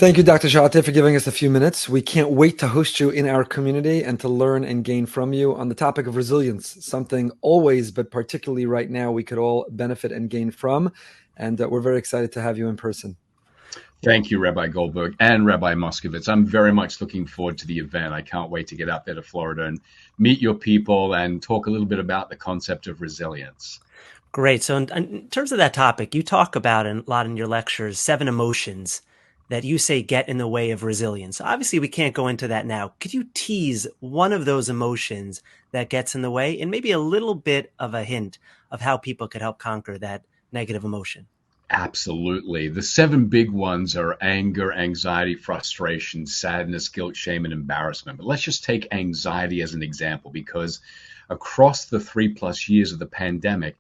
Thank you, Dr. Shatte, for giving us a few minutes. We can't wait to host you in our community and to learn and gain from you on the topic of resilience, something always, but particularly right now, we could all benefit and gain from. And we're very excited to have you in person. Thank you, Rabbi Goldberg and Rabbi Moskovitz. I'm very much looking forward to the event. I can't wait to get out there to Florida and meet your people and talk a little bit about the concept of resilience. Great. So, in terms of that topic, you talk about a lot in your lectures, 7 emotions that you say get in the way of resilience. Obviously, we can't go into that now. Could you tease one of those emotions that gets in the way and maybe a little bit of a hint of how people could help conquer that negative emotion? Absolutely. The 7 big ones are anger, anxiety, frustration, sadness, guilt, shame, and embarrassment. But let's just take anxiety as an example because across the 3+ years of the pandemic,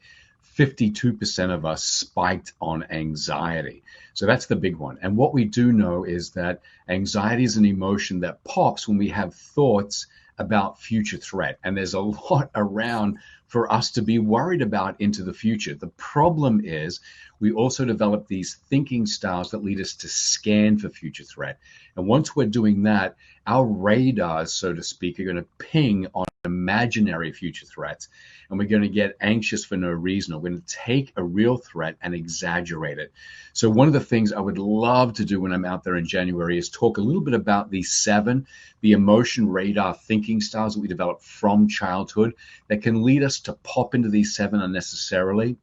52% of us spiked on anxiety. So that's the big one. And what we do know is that anxiety is an emotion that pops when we have thoughts about future threat. And there's a lot around for us to be worried about into the future. The problem is we also develop these thinking styles that lead us to scan for future threat. And once we're doing that, our radars, so to speak, are going to ping on imaginary future threats. And we're going to get anxious for no reason. We're going to take a real threat and exaggerate it. So one of the things I would love to do when I'm out there in January is talk a little bit about these 7, the emotion radar thinking styles that we develop from childhood that can lead us to pop into these 7 unnecessarily.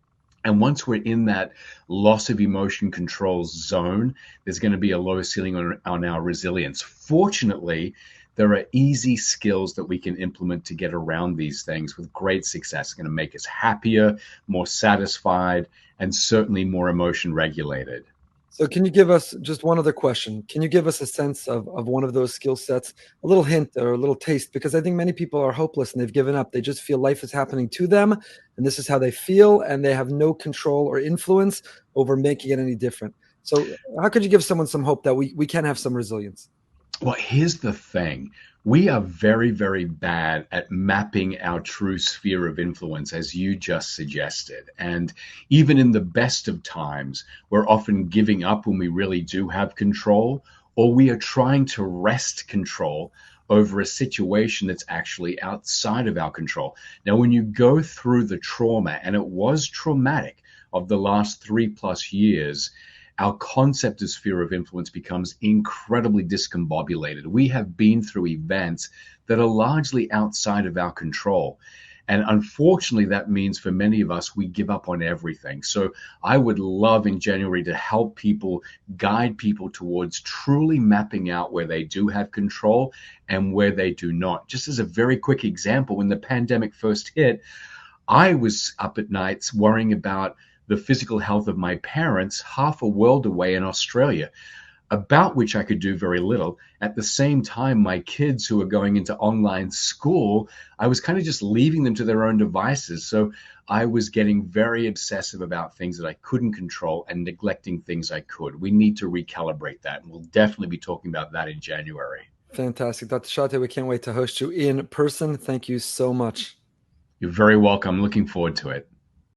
And once we're in that loss of emotion control zone, there's going to be a low ceiling on our resilience. Fortunately, there are easy skills that we can implement to get around these things with great success. It's going to make us happier, more satisfied, and certainly more emotion regulated. So can you give us just one other question? Can you give us a sense of one of those skill sets, a little hint or a little taste? Because I think many people are hopeless and they've given up. They just feel life is happening to them and this is how they feel and they have no control or influence over making it any different. So how could you give someone some hope that we can have some resilience? Well, here's the thing. We are very, very bad at mapping our true sphere of influence, as you just suggested. And even in the best of times, we're often giving up when we really do have control, or we are trying to wrest control over a situation that's actually outside of our control. Now, when you go through the trauma, and it was traumatic of the last 3+ years, our concept of sphere of influence becomes incredibly discombobulated. We have been through events that are largely outside of our control. And unfortunately, that means for many of us, we give up on everything. So I would love in January to help people, guide people towards truly mapping out where they do have control and where they do not. Just as a very quick example, when the pandemic first hit, I was up at nights worrying about the physical health of my parents half a world away in Australia, about which I could do very little. At the same time, my kids who were going into online school, I was kind of just leaving them to their own devices. So I was getting very obsessive about things that I couldn't control and neglecting things I could. We need to recalibrate that. And we'll definitely be talking about that in January. Fantastic. Dr. Shatte, we can't wait to host you in person. Thank you so much. You're very welcome. Looking forward to it.